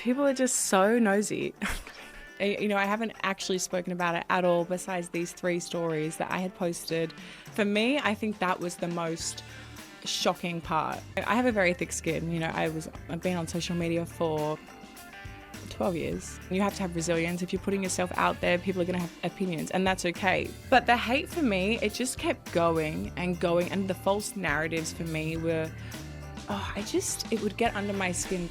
People are just so nosy. You know, I haven't actually spoken about it at all besides these 3 stories that I had posted. For me, I think that was the most shocking part. I have a very thick skin. You know, I've been on social media for 12 years. You have to have resilience. If you're putting yourself out there, people are going to have opinions, and that's okay. But the hate for me, it just kept going and going, and the false narratives for me were, it would get under my skin.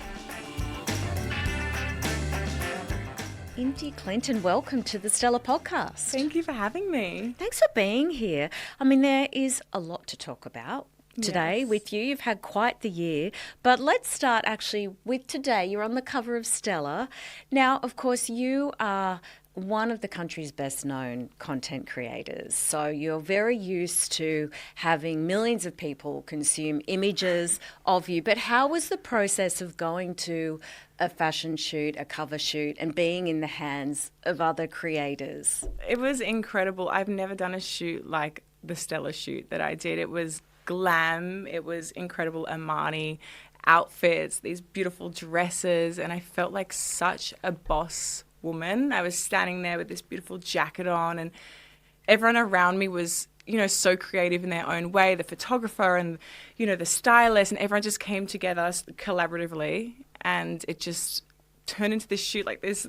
Indy Clinton, welcome to the Stella podcast. Thank you for having me. Thanks for being here. I mean, there is a lot to talk about today with you. You've had quite the year. But let's start actually with today. You're on the cover of Stella. Now, of course, you are one of the country's best known content creators. So you're very used to having millions of people consume images of you. But how was the process of going to a fashion shoot, a cover shoot, and being in the hands of other creators? It was incredible. I've never done a shoot like the Stella shoot that I did. It was glam. It was incredible Armani outfits, these beautiful dresses, and I felt like such a boss woman. I was standing there with this beautiful jacket on, and everyone around me was, you know, so creative in their own way. The photographer and, you know, the stylist, and everyone just came together collaboratively, and it just turned into this shoot like this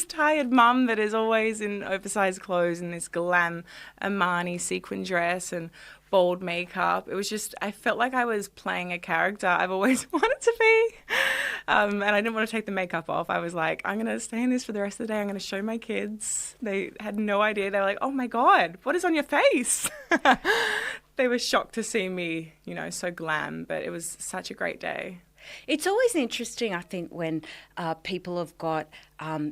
tired mum that is always in oversized clothes and this glam Armani sequin dress and bold makeup. It was just, I felt like I was playing a character I've always wanted to be. And I didn't want to take the makeup off. I was like, I'm going to stay in this for the rest of the day. I'm going to show my kids. They had no idea. They were like, oh my God, what is on your face? They were shocked to see me, you know, so glam, but it was such a great day. It's always interesting, I think, when people have got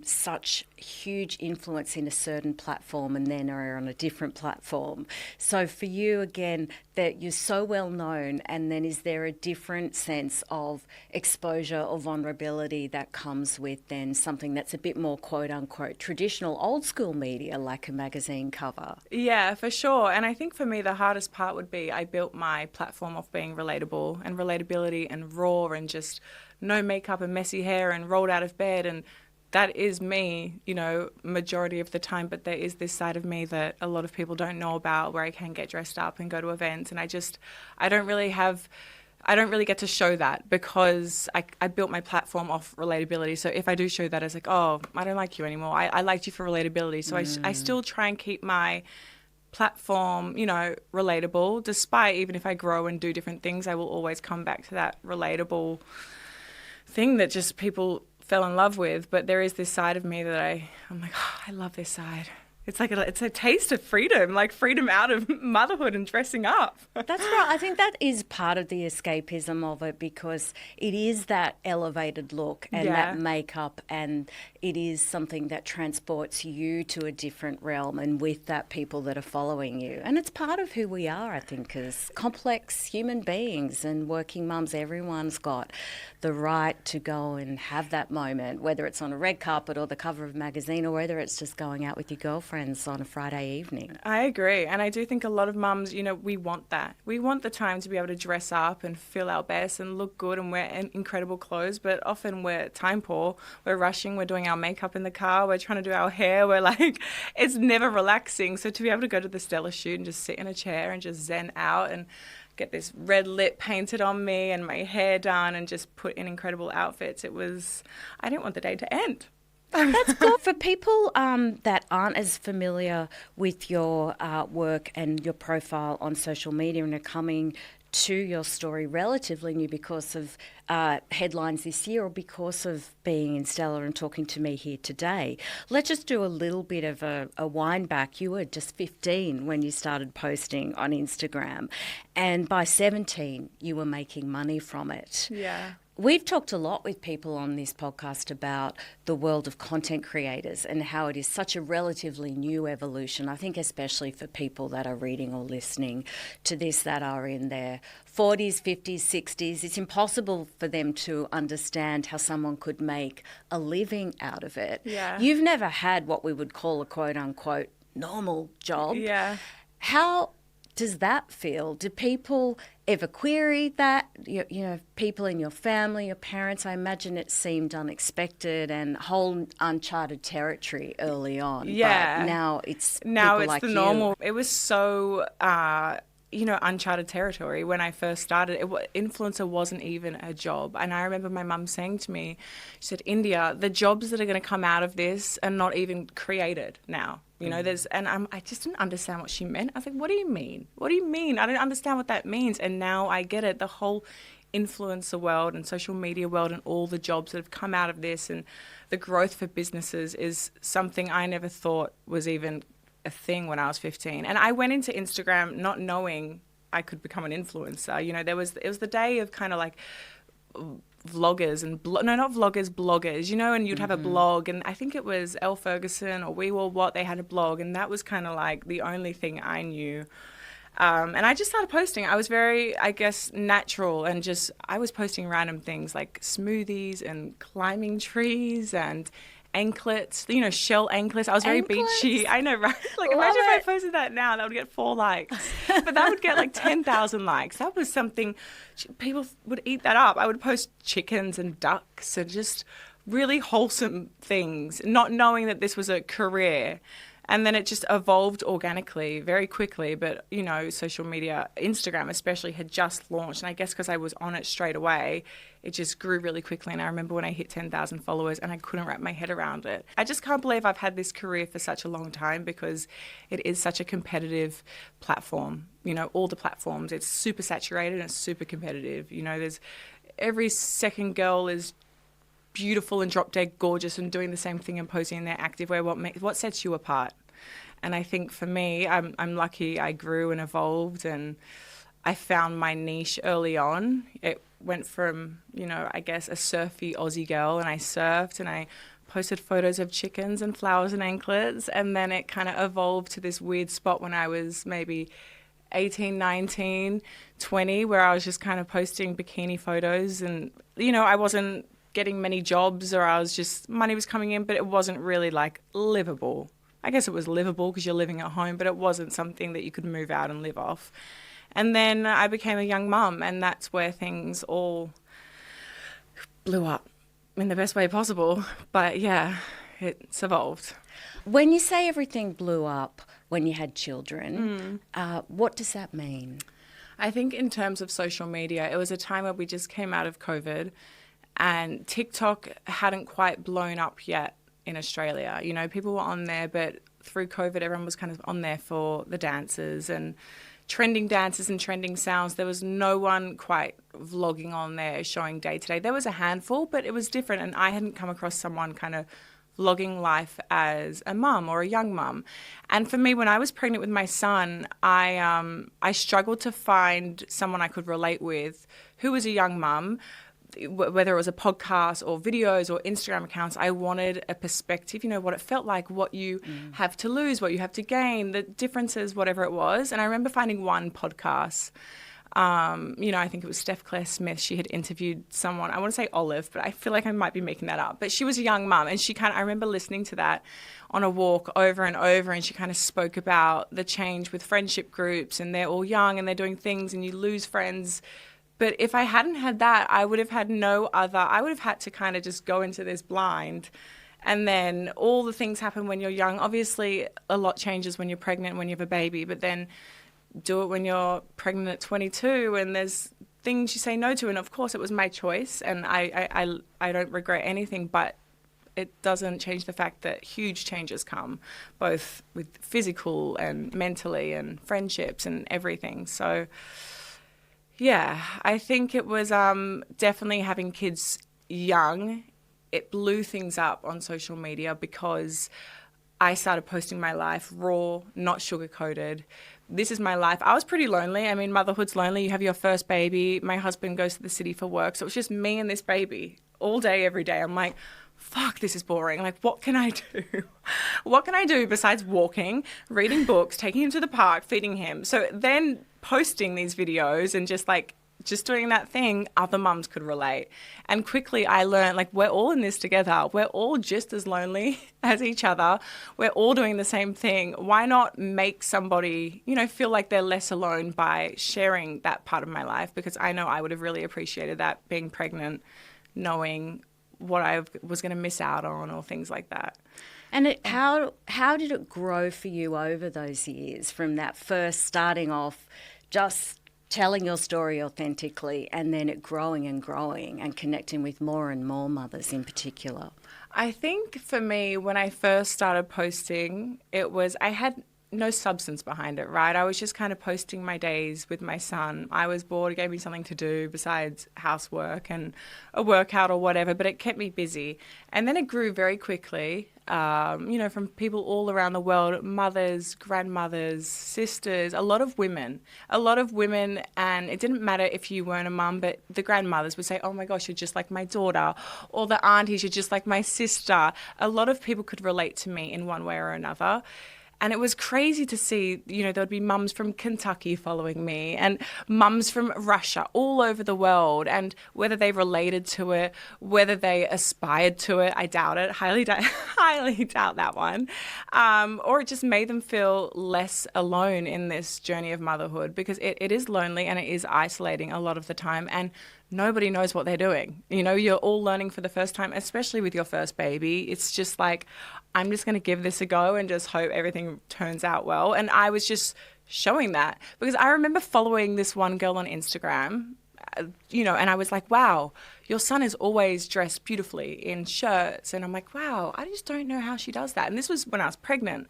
such huge influence in a certain platform and then are on a different platform. So for you, again, that you're so well known, and then is there a different sense of exposure or vulnerability that comes with then something that's a bit more quote unquote traditional old school media like a magazine cover? Yeah, for sure. And I think for me the hardest part would be I built my platform off being relatable and relatability and raw and just no makeup and messy hair and rolled out of bed, and that is me, you know, majority of the time, but there is this side of me that a lot of people don't know about where I can get dressed up and go to events, and I don't really get to show that because I built my platform off relatability. So if I do show that, it's like, oh, I don't like you anymore. I liked you for relatability. So I still try and keep my platform, you know, relatable, despite even if I grow and do different things, I will always come back to that relatable thing that just people fell in love with. But there is this side of me that I'm like, oh, I love this side. It's like it's a taste of freedom, like freedom out of motherhood and dressing up. That's right. I think that is part of the escapism of it, because it is that elevated look and that makeup, and it is something that transports you to a different realm, and with that people that are following you. And it's part of who we are, I think, as complex human beings and working mums. Everyone's got the right to go and have that moment, whether it's on a red carpet or the cover of a magazine, or whether it's just going out with your girlfriends on a Friday evening. I agree. And I do think a lot of mums, you know, we want that. We want the time to be able to dress up and feel our best and look good and wear incredible clothes, but often we're time poor. We're rushing, we're doing our makeup in the car, we're trying to do our hair, we're like, it's never relaxing. So to be able to go to the Stella shoot and just sit in a chair and just zen out and get this red lip painted on me and my hair done and just put in incredible outfits, I didn't want the day to end. That's good. For people that aren't as familiar with your work and your profile on social media and are coming to your story relatively new because of headlines this year or because of being in Stella and talking to me here today, let's just do a little bit of a wind back. You were just 15 when you started posting on Instagram, and by 17 you were making money from it. Yeah. We've talked a lot with people on this podcast about the world of content creators and how it is such a relatively new evolution. I think especially for people that are reading or listening to this that are in their 40s, 50s, 60s, it's impossible for them to understand how someone could make a living out of it. Yeah. You've never had what we would call a quote-unquote normal job. Yeah. How does that feel? Do people ever queried that? You know, people in your family, your parents, I imagine it seemed unexpected and whole uncharted territory early on. Yeah. But now it's Now people it's like the you. normal. It was so, uncharted territory when I first started. Influencer wasn't even a job. And I remember my mum saying to me, she said, India, the jobs that are going to come out of this are not even created now. You know, I just didn't understand what she meant. I was like, what do you mean? What do you mean? I don't understand what that means. And now I get it. The whole influencer world and social media world and all the jobs that have come out of this and the growth for businesses is something I never thought was even a thing when I was 15. And I went into Instagram not knowing I could become an influencer. You know, it was the day of kind of like vloggers and not vloggers, bloggers, you know, and you'd have a blog, and I think it was Elle Ferguson or We Were What, they had a blog, and that was kind of like the only thing I knew. And I just started posting. I was very, I guess, natural, and I was posting random things like smoothies and climbing trees and anklets, you know, shell anklets. I was very beachy. I know, right? Like, imagine if I posted that now, that would get 4 likes. But that would get like 10,000 likes. That was something, people would eat that up. I would post chickens and ducks and just really wholesome things, not knowing that this was a career. And then it just evolved organically, very quickly. But, you know, social media, Instagram especially, had just launched. And I guess because I was on it straight away, it just grew really quickly. And I remember when I hit 10,000 followers and I couldn't wrap my head around it. I just can't believe I've had this career for such a long time because it is such a competitive platform. You know, all the platforms, it's super saturated and it's super competitive. You know, there's every second girl is beautiful and drop dead gorgeous and doing the same thing and posing in their activewear. What sets you apart? And I think for me, I'm lucky I grew and evolved and I found my niche early on. It went from, you know, I guess a surfy Aussie girl, and I surfed and I posted photos of chickens and flowers and anklets, and then it kind of evolved to this weird spot when I was maybe 18, 19, 20, where I was just kind of posting bikini photos and, you know, I wasn't getting many jobs or money was coming in, but it wasn't really like livable. I guess it was livable because you're living at home, but it wasn't something that you could move out and live off. And then I became a young mum, and that's where things all blew up in the best way possible. But yeah, it's evolved. When you say everything blew up when you had children, what does that mean? I think in terms of social media, it was a time where we just came out of COVID and TikTok hadn't quite blown up yet in Australia. You know, people were on there, but through COVID, everyone was kind of on there for the dances and trending dances and trending sounds. There was no one quite vlogging on there showing day to day. There was a handful, but it was different. And I hadn't come across someone kind of vlogging life as a mum or a young mum. And for me, when I was pregnant with my son, I struggled to find someone I could relate with who was a young mum. Whether it was a podcast or videos or Instagram accounts, I wanted a perspective, you know, what it felt like, what you have to lose, what you have to gain, the differences, whatever it was. And I remember finding one podcast, you know, I think it was Steph Claire Smith. She had interviewed someone, I want to say Olive, but I feel like I might be making that up. But she was a young mum, and I remember listening to that on a walk over and over, and she kind of spoke about the change with friendship groups, and they're all young and they're doing things and you lose friends. But if I hadn't had that, I would have had I would have had to kind of just go into this blind. And then all the things happen when you're young. Obviously, a lot changes when you're pregnant, when you have a baby, but then do it when you're pregnant at 22 and there's things you say no to. And of course, it was my choice and I don't regret anything, but it doesn't change the fact that huge changes come, both with physical and mentally and friendships and everything. So yeah, I think it was definitely having kids young. It blew things up on social media because I started posting my life raw, not sugar-coated. This is my life. I was pretty lonely. I mean, motherhood's lonely. You have your first baby. My husband goes to the city for work. So it was just me and this baby all day, every day. I'm like, fuck, this is boring. Like, what can I do? What can I do besides walking, reading books, taking him to the park, feeding him? So then posting these videos and just like just doing that thing, other mums could relate. And quickly I learned, like, we're all in this together. We're all just as lonely as each other. We're all doing the same thing. Why not make somebody, feel like they're less alone by sharing that part of my life? Because I know I would have really appreciated that, being pregnant, knowing what I was going to miss out on or things like that. And how did it grow for you over those years, from that first starting off just telling your story authentically, and then it growing and connecting with more and more mothers in particular? I think for me, when I first started posting, I had no substance behind it, right? I was just kind of posting my days with my son. I was bored. It gave me something to do besides housework and a workout or whatever, but it kept me busy. And then it grew very quickly, from people all around the world, mothers, grandmothers, sisters, a lot of women. And it didn't matter if you weren't a mum, but the grandmothers would say, oh my gosh, you're just like my daughter, or the aunties, you're just like my sister. A lot of people could relate to me in one way or another. And it was crazy to see, there would be mums from Kentucky following me and mums from Russia, all over the world. And whether they related to it, whether they aspired to it, I doubt it, highly doubt that one. Or it just made them feel less alone in this journey of motherhood, because it is lonely and it is isolating a lot of the time. And nobody knows what they're doing. You're all learning for the first time, especially with your first baby. It's just like, I'm just going to give this a go and just hope everything turns out well. And I was just showing that, because I remember following this one girl on Instagram, and I was like, wow, your son is always dressed beautifully in shirts. And I'm like, wow, I just don't know how she does that. And this was when I was pregnant.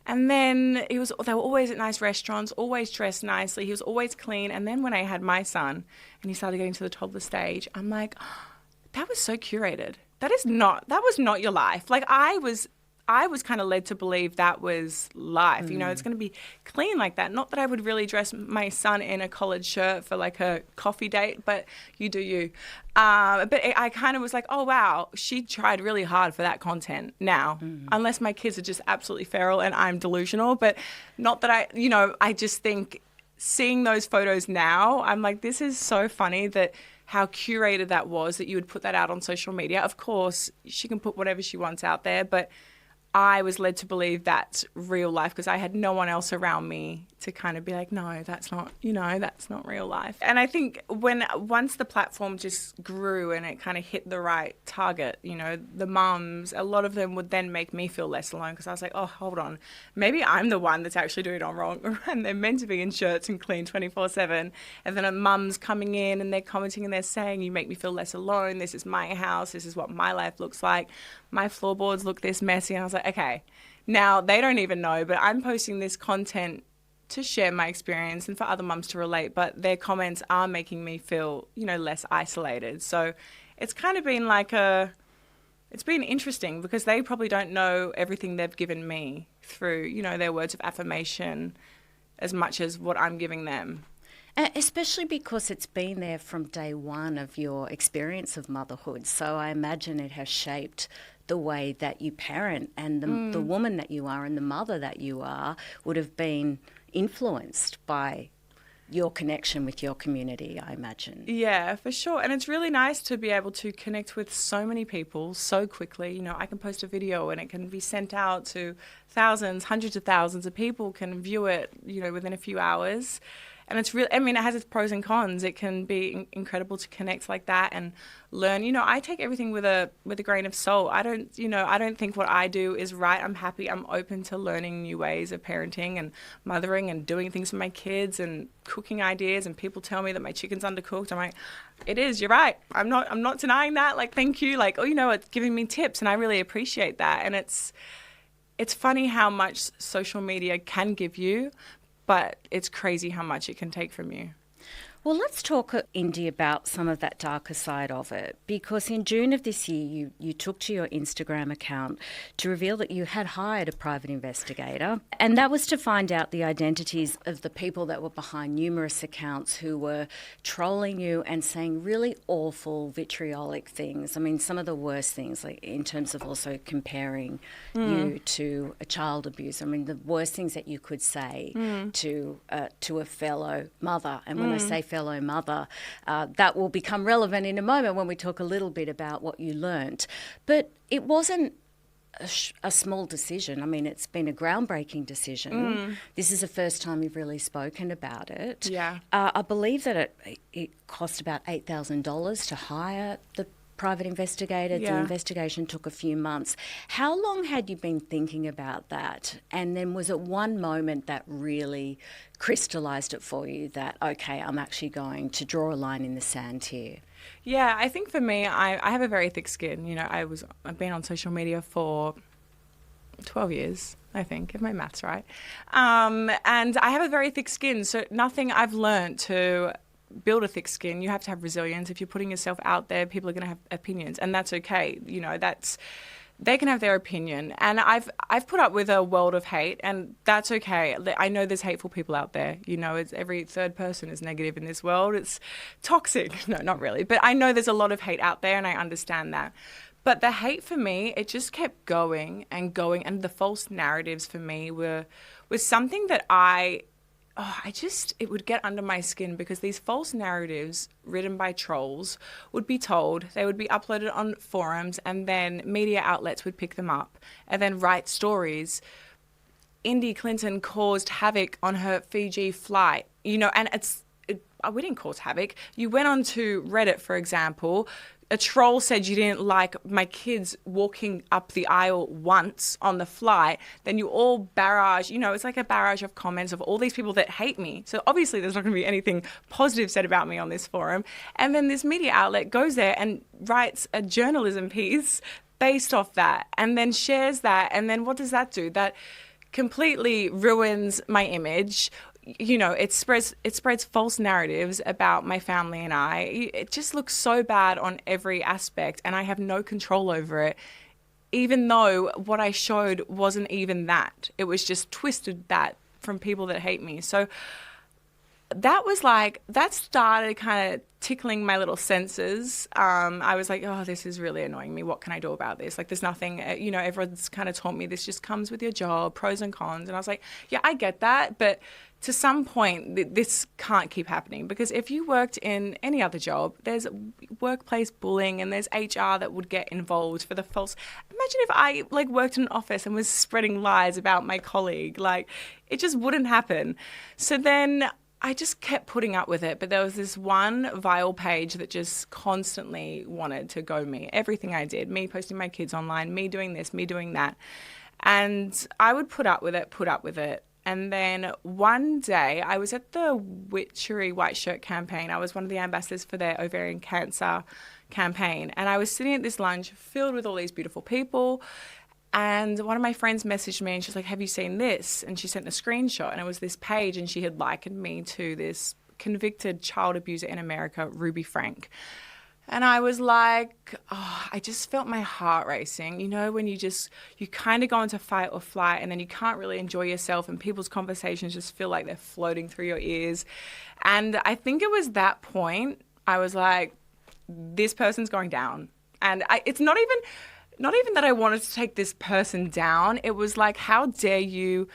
And then they were always at nice restaurants, always dressed nicely. He was always clean. And then when I had my son and he started getting to the toddler stage, I'm like, oh, that was so curated. That was not your life. Like, I was kind of led to believe that was life. It's going to be clean like that. Not that I would really dress my son in a collared shirt for like a coffee date, but you do you. But I kind of was like, oh, wow, she tried really hard for that content now, unless my kids are just absolutely feral and I'm delusional. But not that I just think seeing those photos now, I'm like, this is so funny that how curated that was, that you would put that out on social media. Of course, she can put whatever she wants out there, but I was led to believe that's real life, because I had no one else around me to kind of be like, no, that's not real life. And I think once the platform just grew and it kind of hit the right target, the mums, a lot of them would then make me feel less alone, because I was like, oh, hold on, maybe I'm the one that's actually doing it all wrong. And they're meant to be in shirts and clean 24/7. And then a mum's coming in and they're commenting and they're saying, you make me feel less alone. This is my house. This is what my life looks like. My floorboards look this messy. And I was like, okay, now they don't even know, but I'm posting this content to share my experience and for other mums to relate, but their comments are making me feel, less isolated. So it's kind of been it's been interesting, because they probably don't know everything they've given me through, their words of affirmation as much as what I'm giving them. Especially because it's been there from day one of your experience of motherhood. So I imagine it has shaped the way that you parent, and the woman that you are and the mother that you are would have been influenced by your connection with your community, I imagine. Yeah, for sure. And it's really nice to be able to connect with so many people so quickly. I can post a video and it can be sent out to thousands, hundreds of thousands of people can view it, within a few hours. And it's really, it has its pros and cons. It can be incredible to connect like that and learn. I take everything with a grain of salt. I don't think what I do is right. I'm happy. I'm open to learning new ways of parenting and mothering and doing things for my kids and cooking ideas. And people tell me that my chicken's undercooked. I'm like, it is. You're right. I'm not denying that. Like, thank you. Like, oh, it's giving me tips, and I really appreciate that. And it's funny how much social media can give you, but it's crazy how much it can take from you. Well, let's talk, Indy, about some of that darker side of it, because in June of this year, you took to your Instagram account to reveal that you had hired a private investigator, and that was to find out the identities of the people that were behind numerous accounts who were trolling you and saying really awful, vitriolic things. I mean, some of the worst things, like in terms of also comparing you to a child abuser. I mean, the worst things that you could say to a fellow mother. And when I say fellow mother. That will become relevant in a moment when we talk a little bit about what you learnt. But it wasn't a small decision. I mean, it's been a groundbreaking decision. This is the first time you've really spoken about it. Yeah. I believe that it cost about $8,000 to hire the private investigator. Yeah. The investigation took a few months. How long had you been thinking about that? And then was it one moment that really crystallised it for you that, okay, I'm actually going to draw a line in the sand here? Yeah, I think for me, I have a very thick skin. You know, I've been on social media for 12 years, I think, if my math's right. And I have a very thick skin, so nothing I've learned to build a thick skin. You have to have resilience. If you're putting yourself out there, people are going to have opinions, and that's okay. You know, they can have their opinion. And I've put up with a world of hate, and that's okay. I know there's hateful people out there. You know, it's every third person is negative in this world. It's toxic. No, not really. But I know there's a lot of hate out there, and I understand that. But the hate for me, it just kept going and going. And the false narratives for me was something that it would get under my skin, because these false narratives written by trolls would be told, they would be uploaded on forums, and then media outlets would pick them up and then write stories. Indy Clinton caused havoc on her Fiji flight, you know, and we didn't cause havoc. You went on to Reddit, for example. A troll said you didn't like my kids walking up the aisle once on the flight. Then you all barrage, you know, it's like a barrage of comments of all these people that hate me. So obviously there's not going to be anything positive said about me on this forum. And then this media outlet goes there and writes a journalism piece based off that, and then shares that. And then what does that do? That completely ruins my image. You know, it spreads false narratives about my family and I. It just looks so bad on every aspect, and I have no control over it, even though what I showed wasn't even that. It was just twisted that from people that hate me. So that started kind of tickling my little senses. I was like, oh, this is really annoying me. What can I do about this? Like, there's nothing, you know, everyone's kind of taught me this just comes with your job, pros and cons. And I was like, yeah, I get that. But to some point, this can't keep happening, because if you worked in any other job, there's workplace bullying and there's HR that would get involved for the false. Imagine if I worked in an office and was spreading lies about my colleague. Like, it just wouldn't happen. So then I just kept putting up with it. But there was this one vile page that just constantly wanted to go me. Everything I did, me posting my kids online, me doing this, me doing that. And I would put up with it. And then one day I was at the Witchery White Shirt campaign. I was one of the ambassadors for their ovarian cancer campaign. And I was sitting at this lunch filled with all these beautiful people. And one of my friends messaged me and she's like, have you seen this? And she sent a screenshot, and it was this page, and she had likened me to this convicted child abuser in America, Ruby Frank. And I was like, oh, I just felt my heart racing. You know, when you kind of go into fight or flight, and then you can't really enjoy yourself, and people's conversations just feel like they're floating through your ears. And I think it was that point I was like, this person's going down. And it's not even that I wanted to take this person down. It was like, how dare you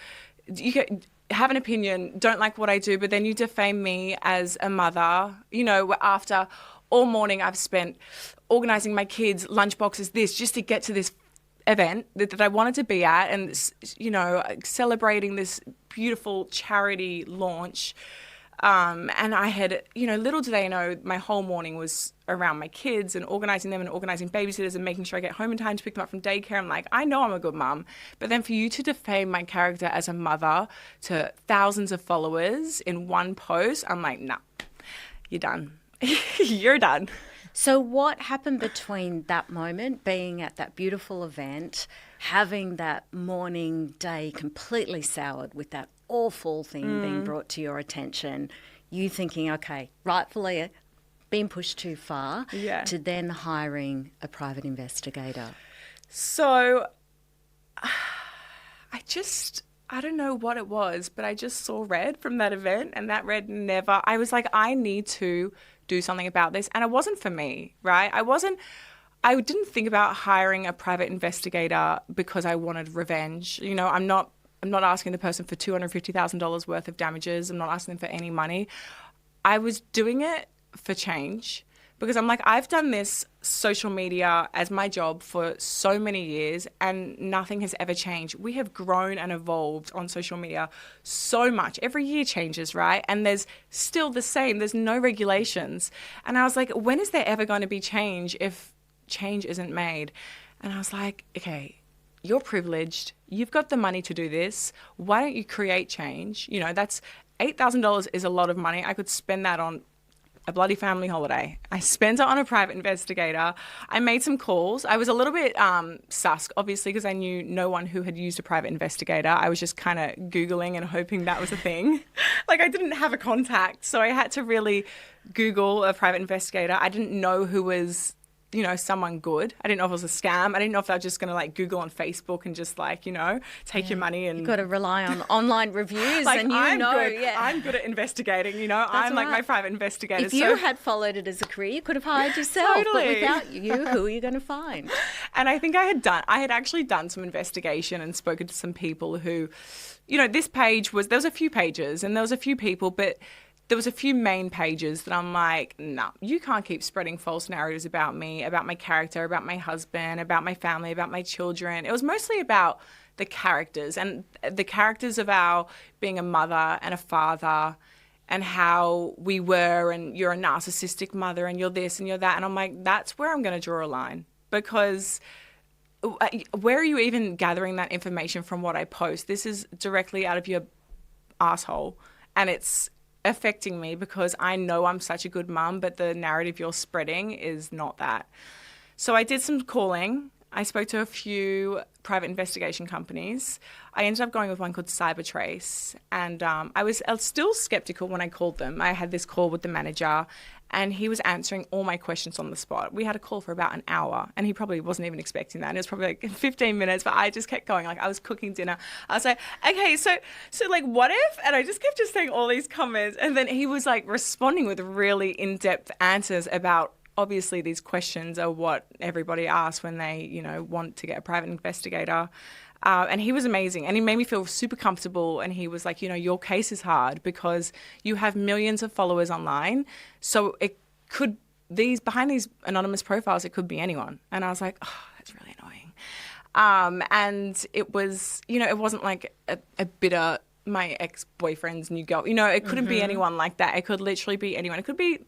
have an opinion, don't like what I do, but then you defame me as a mother, you know, after all morning I've spent organising my kids' lunchboxes, just to get to this event that I wanted to be at, and, you know, celebrating this beautiful charity launch. And I had, you know, little do they know, my whole morning was around my kids and organising them and organising babysitters and making sure I get home in time to pick them up from daycare. I'm like, I know I'm a good mum. But then for you to defame my character as a mother to thousands of followers in one post, I'm like, nah, you're done. You're done. So what happened between that moment, being at that beautiful event, having that morning day completely soured with that awful thing being brought to your attention, you thinking, okay, rightfully being pushed too far, to then hiring a private investigator? So I don't know what it was, but I just saw red from that event, and that red I was like, I need to do something about this. And it wasn't for me, right? I didn't think about hiring a private investigator because I wanted revenge. You know, I'm not asking the person for $250,000 worth of damages. I'm not asking them for any money. I was doing it for change because I'm like, I've done this social media as my job for so many years and nothing has ever changed. We have grown and evolved on social media so much. Every year changes, right? And there's still the same. There's no regulations. And I was like, when is there ever going to be change if change isn't made? And I was like, okay, you're privileged. You've got the money to do this. Why don't you create change? You know, that's $8,000 is a lot of money. I could spend that on a bloody family holiday. I spent it on a private investigator. I made some calls. I was a little bit sus, obviously, because I knew no one who had used a private investigator. I was just kind of Googling and hoping that was a thing. Like, I didn't have a contact, so I had to really Google a private investigator. I didn't know who was, you know, someone good. I didn't know if it was a scam. I didn't know if they were just going to like Google on Facebook and just like, you know, take your money and... You've got to rely on online reviews like, and I'm good at investigating, you know. I'm like my private investigator. If you had followed it as a career, you could have hired yourself. Totally. But without you, who are you going to find? And I think I had actually done some investigation and spoken to some people who, you know, this page was, there was a few pages and there was a few people, but there was a few main pages that I'm like, no, you can't keep spreading false narratives about me, about my character, about my husband, about my family, about my children. It was mostly about the characters and the characters of our being a mother and a father and how we were, and you're a narcissistic mother and you're this and you're that. And I'm like, that's where I'm going to draw a line, because where are you even gathering that information from what I post? This is directly out of your asshole, and it's affecting me because I know I'm such a good mum, but the narrative you're spreading is not that. So I did some calling. I spoke to a few private investigation companies. I ended up going with one called Cybertrace, and I was still skeptical when I called them. I had this call with the manager, and he was answering all my questions on the spot. We had a call for about an hour, and he probably wasn't even expecting that. It was probably like 15 minutes, but I just kept going. Like, I was cooking dinner. I was like, okay, so like, what if? And I just kept just saying all these comments, and then he was like responding with really in-depth answers about, obviously these questions are what everybody asks when they, you know, want to get a private investigator. And he was amazing, and he made me feel super comfortable. And he was like, you know, your case is hard because you have millions of followers online. So it could, behind these anonymous profiles, it could be anyone. And I was like, oh, that's really annoying. And it was, you know, it wasn't like a bitter, my ex-boyfriend's new girl. You know, it couldn't be anyone like that. It could literally be anyone. It could be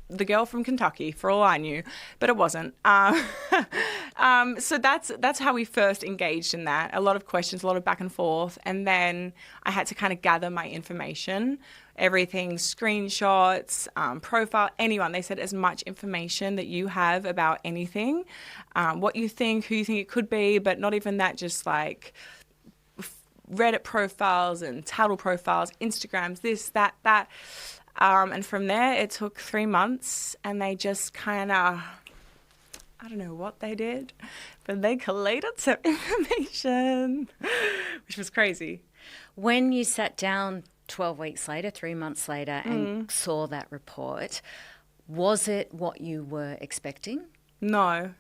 the girl from Kentucky, for all I knew, but it wasn't. So that's how we first engaged in that. A lot of questions, a lot of back and forth, and then I had to kind of gather my information, everything, screenshots, profile, anyone. They said as much information that you have about anything, what you think, who you think it could be, but not even that, just like Reddit profiles and title profiles, Instagrams, this, that. And from there, it took 3 months, and they just kind of, I don't know what they did, but they collated some information, which was crazy. When you sat down 12 weeks later, 3 months later, and saw that report, was it what you were expecting? No.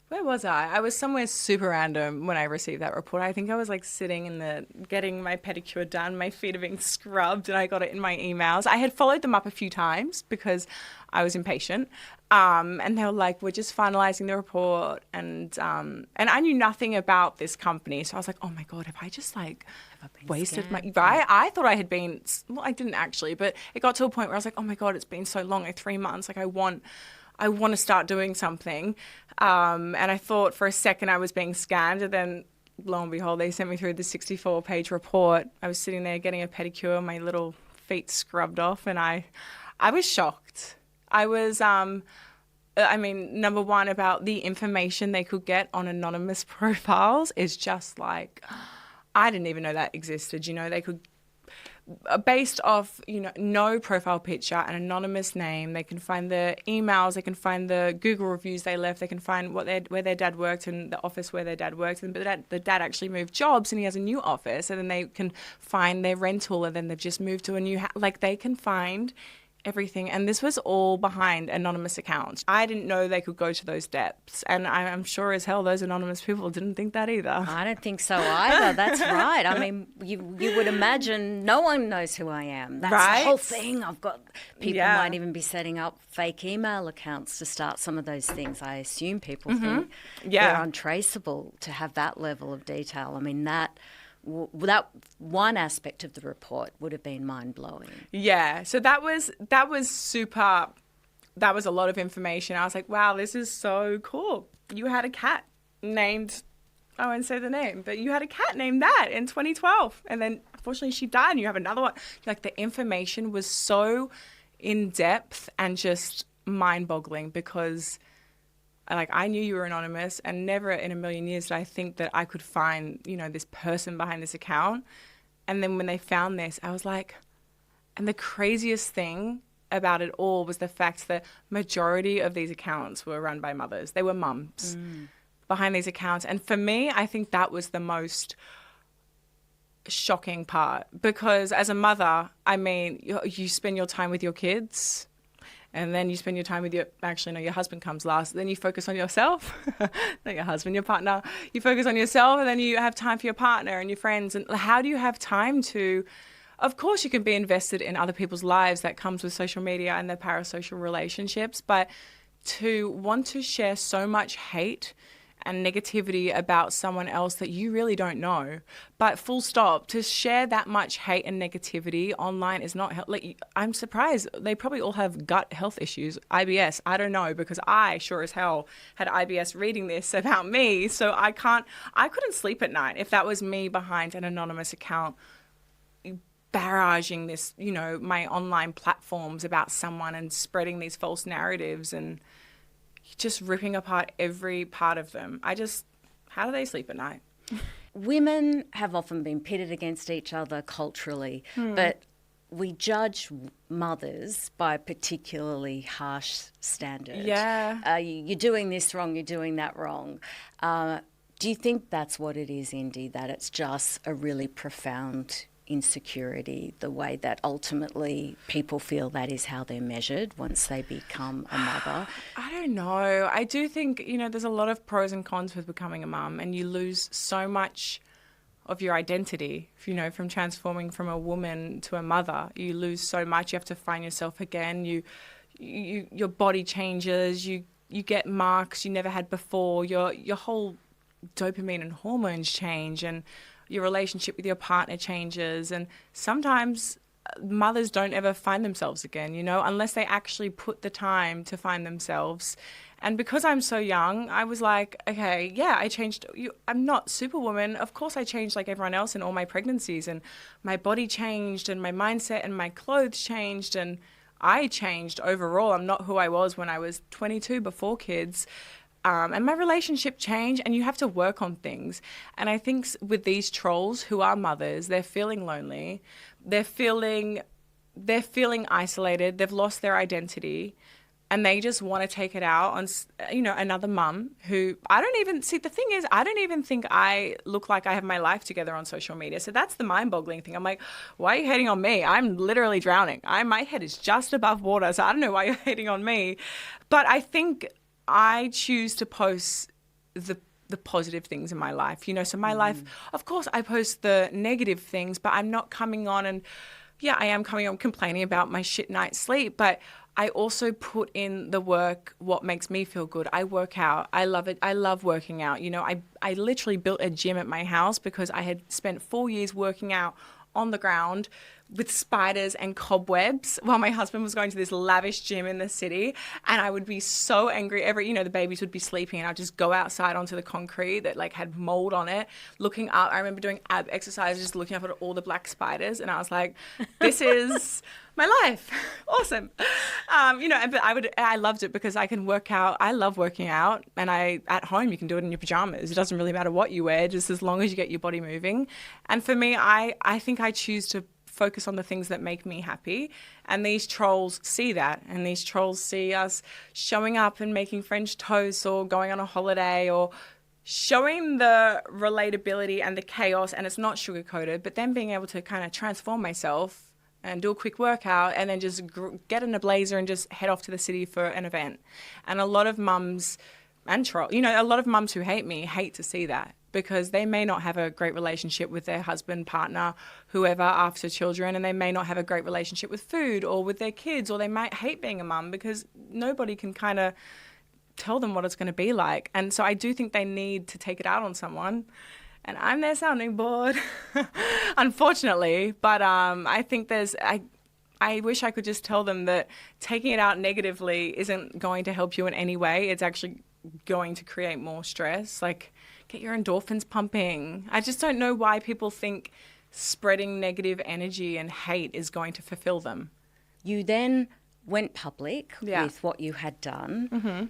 Where was I? I was somewhere super random when I received that report. I think I was like sitting getting my pedicure done. My feet are being scrubbed, and I got it in my emails. I had followed them up a few times because I was impatient. And they were like, we're just finalizing the report. And I knew nothing about this company. So I was like, oh my God, have I just like wasted my, right? I thought I had been, well, I didn't actually, but it got to a point where I was like, oh my God, it's been so long, like 3 months. Like I want to start doing something. And I thought for a second I was being scammed. And then lo and behold, they sent me through the 64-page report. I was sitting there getting a pedicure, my little feet scrubbed off. And I was shocked. I was, number one, about the information they could get on anonymous profiles is just like, I didn't even know that existed. You know, they could, based off, you know, no profile picture, an anonymous name, they can find the emails, they can find the Google reviews they left, they can find where their dad worked and the office where their dad worked. And but the dad actually moved jobs and he has a new office, and then they can find their rental, and then they've just moved to a new house. Like, they can find everything. And this was all behind anonymous accounts. I didn't know they could go to those depths. And I'm sure as hell those anonymous people didn't think that either. I don't think so either. That's right. I mean, you would imagine no one knows who I am. That's Right? the whole thing. I've got people Yeah. might even be setting up fake email accounts to start some of those things. I assume people think Yeah. they're untraceable to have that level of detail. I mean, that one aspect of the report would have been mind-blowing. Yeah. So that was super. That was a lot of information. I was like, wow, this is so cool. You had a cat named, I won't say the name, but you had a cat named that in 2012. And then unfortunately she died and you have another one. Like the information was so in depth and just mind-boggling because like I knew you were anonymous and never in a million years did I think that I could find, this person behind this account. And then when they found this, I was like, and the craziest thing about it all was the fact that majority of these accounts were run by mothers. They were mums behind these accounts. And for me, I think that was the most shocking part because as a mother, I mean, you spend your time with your kids and then you spend your time with your husband comes last. Then you focus on yourself, not your husband, your partner. You focus on yourself and then you have time for your partner and your friends. And how do you have time to, of course you can be invested in other people's lives. That comes with social media and their parasocial relationships. But to want to share so much hate and negativity about someone else that you really don't know. But full stop, to share that much hate and negativity online is not, I'm surprised. They probably all have gut health issues, IBS. I don't know, because I sure as hell had IBS reading this about me. So I couldn't sleep at night if that was me behind an anonymous account barraging this, my online platforms about someone and spreading these false narratives and just ripping apart every part of them. How do they sleep at night? Women have often been pitted against each other culturally, but we judge mothers by particularly harsh standards. Yeah. You're doing this wrong, you're doing that wrong. Do you think that's what it is, Indy, that it's just a really profound insecurity, the way that ultimately people feel that is how they're measured once they become a mother? I don't know. I do think, there's a lot of pros and cons with becoming a mum, and you lose so much of your identity, from transforming from a woman to a mother. You lose so much. You have to find yourself again. Your body changes. You get marks you never had before. Your whole dopamine and hormones change, and your relationship with your partner changes. And sometimes mothers don't ever find themselves again, unless they actually put the time to find themselves. And because I'm so young, I was like, okay, yeah, I changed. I'm not Superwoman. Of course I changed like everyone else in all my pregnancies, and my body changed and my mindset and my clothes changed and I changed overall. I'm not who I was when I was 22 before kids. And my relationship changed, and you have to work on things. And I think with these trolls who are mothers, they're feeling lonely. They're feeling isolated. They've lost their identity, and they just want to take it out on, another mum who I don't even think I look like I have my life together on social media. So that's the mind-boggling thing. I'm like, why are you hating on me? I'm literally drowning. My head is just above water, so I don't know why you're hating on me. But I think I choose to post the positive things in my life, so my life, of course I post the negative things, but I'm not coming on and I am coming on complaining about my shit night's sleep, but I also put in the work, what makes me feel good. I work out. I love it. I love working out. I literally built a gym at my house because I had spent 4 years working out on the ground with spiders and cobwebs while my husband was going to this lavish gym in the city. And I would be so angry. The babies would be sleeping and I'd just go outside onto the concrete that had mold on it, looking up. I remember doing ab exercises, just looking up at all the black spiders. And I was like, this is my life. Awesome. But I loved it because I can work out. I love working out, and at home you can do it in your pajamas. It doesn't really matter what you wear, just as long as you get your body moving. And for me, I think I choose to focus on the things that make me happy. And these trolls see that, and these trolls see us showing up and making French toast or going on a holiday or showing the relatability and the chaos, and it's not sugar-coated, but then being able to kind of transform myself and do a quick workout and then just get in a blazer and just head off to the city for an event. And a lot of mums and a lot of mums who hate me hate to see that, because they may not have a great relationship with their husband, partner, whoever, after children, and they may not have a great relationship with food or with their kids, or they might hate being a mum because nobody can kind of tell them what it's going to be like. And so I do think they need to take it out on someone. And I'm their sounding board, unfortunately. But I think I wish I could just tell them that taking it out negatively isn't going to help you in any way. It's actually going to create more stress. Like, get your endorphins pumping. I just don't know why people think spreading negative energy and hate is going to fulfill them. You then went public with what you had done. Mm-hmm.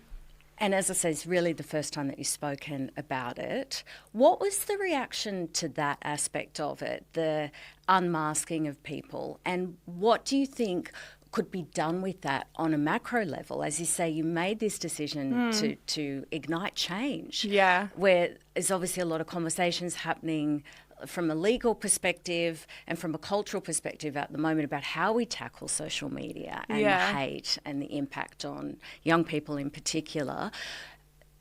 And as I say, it's really the first time that you've spoken about it. What was the reaction to that aspect of it, the unmasking of people? And what do you think could be done with that on a macro level? As you say, you made this decision to ignite change. Yeah. Where there's obviously a lot of conversations happening from a legal perspective and from a cultural perspective at the moment about how we tackle social media and hate and the impact on young people in particular.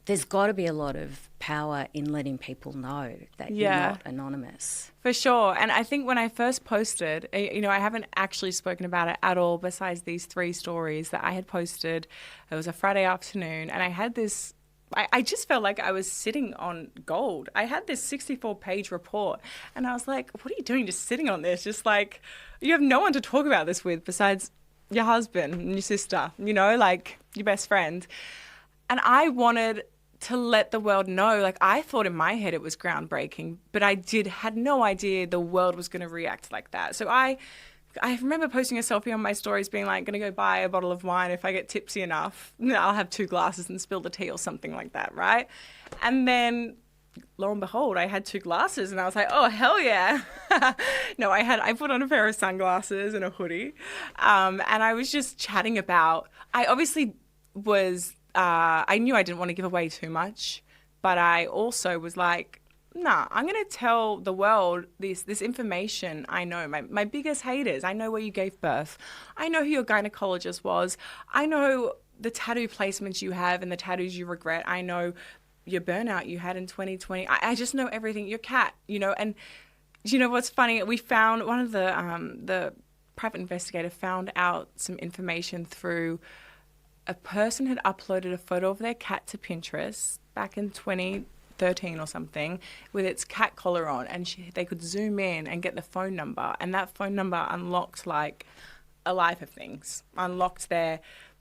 There's got to be a lot of power in letting people know that you're not anonymous. For sure. And I think when I first posted, I haven't actually spoken about it at all besides these 3 stories that I had posted. It was a Friday afternoon, and I had this, I just felt like I was sitting on gold. I had this 64-page report, and I was like, what are you doing just sitting on this? Just like, you have no one to talk about this with besides your husband and your sister, like your best friend. And I wanted to let the world know, like, I thought in my head it was groundbreaking, but I had no idea the world was going to react like that. So I remember posting a selfie on my stories being like, going to go buy a bottle of wine. If I get tipsy enough, I'll have 2 glasses and spill the tea or something like that, right? And then lo and behold, I had 2 glasses and I was like, oh, hell yeah. No, I put on a pair of sunglasses and a hoodie. And I was just chatting about, I obviously was, I knew I didn't want to give away too much, but I also was like, nah, I'm going to tell the world this information I know. My biggest haters, I know where you gave birth. I know who your gynecologist was. I know the tattoo placements you have and the tattoos you regret. I know your burnout you had in 2020. I just know everything. Your cat, and what's funny? We found one of the private investigator found out some information through a person had uploaded a photo of their cat to Pinterest back in 2013 or something with its cat collar on, and they could zoom in and get the phone number, and that phone number unlocked like a life of things. Unlocked their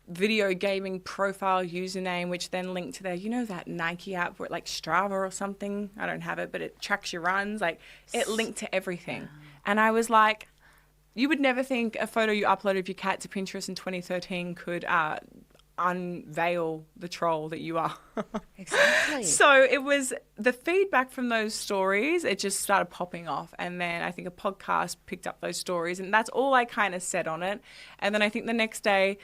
video gaming profile username, which then linked to their, that Nike app where like Strava or something. I don't have it, but it tracks your runs. Like, it linked to everything. And I was like, you would never think a photo you uploaded of your cat to Pinterest in 2013 could unveil the troll that you are. Exactly. So it was the feedback from those stories, it just started popping off. And then I think a podcast picked up those stories, and that's all I kind of said on it. And then I think the next day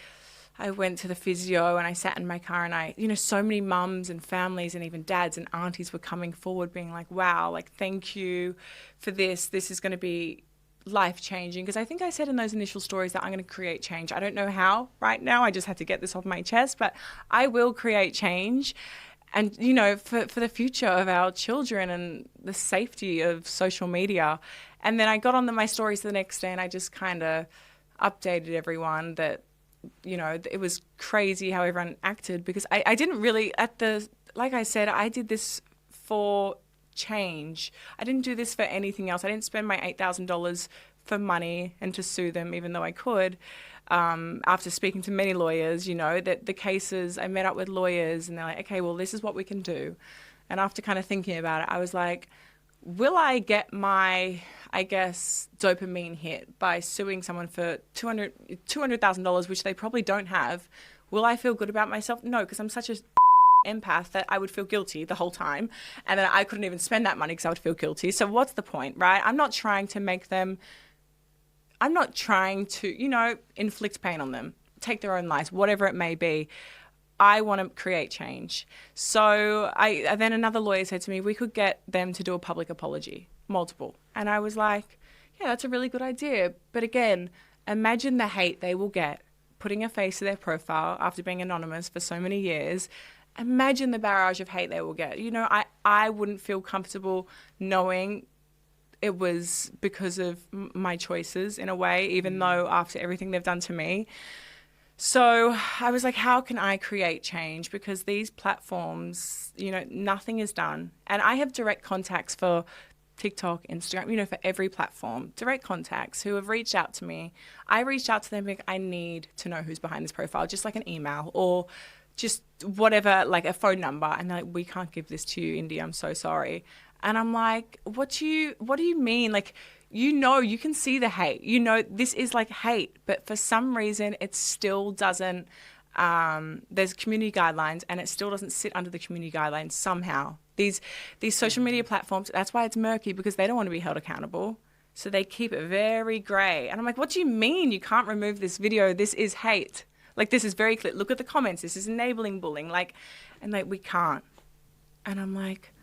I went to the physio and I sat in my car, and so many mums and families and even dads and aunties were coming forward being like, wow, like, thank you for this. This is going to be life-changing, because I think I said in those initial stories that I'm going to create change. I don't know how right now. I just had to get this off my chest, but I will create change. And, for the future of our children and the safety of social media. And then I got on my stories the next day and I just kind of updated everyone that, it was crazy how everyone acted, because I didn't really, like I said, I did this for change. I didn't do this for anything else. I didn't spend my $8,000 for money and to sue them, even though I could. After speaking to many lawyers, that the cases, I met up with lawyers and they're like, okay, well, this is what we can do. And after kind of thinking about it, I was like, will I get my, I guess, dopamine hit by suing someone for $200,000, which they probably don't have? Will I feel good about myself? No, because I'm such a empath that I would feel guilty the whole time, and then I couldn't even spend that money because I would feel guilty. So what's the point, right? I'm not trying to inflict pain on them, take their own lives, whatever it may be. I want to create change. So then another lawyer said to me, we could get them to do a public apology, multiple. And I was like, yeah, that's a really good idea. But again, imagine the hate they will get putting a face to their profile after being anonymous for so many years. Imagine the barrage of hate they will get. You know, I wouldn't feel comfortable knowing it was because of my choices in a way, even though after everything they've done to me. So I was like, how can I create change? Because these platforms, you know, nothing is done. And I have direct contacts for TikTok, Instagram, you know, for every platform, direct contacts who have reached out to me. I reached out to them like, I need to know who's behind this profile, just like an email or just whatever, like a phone number. And they're like, we can't give this to you, Indy, I'm so sorry. And I'm like, what do you mean? Like, you know, you can see the hate. You know, this is like hate. But for some reason, it still doesn't, there's community guidelines and it still doesn't sit under the community guidelines somehow. These social media platforms, that's why it's murky, because they don't want to be held accountable. So they keep it very grey. And I'm like, what do you mean you can't remove this video? This is hate. Like, this is very clear. Look at the comments. This is enabling bullying. Like, and like, we can't. And I'm like,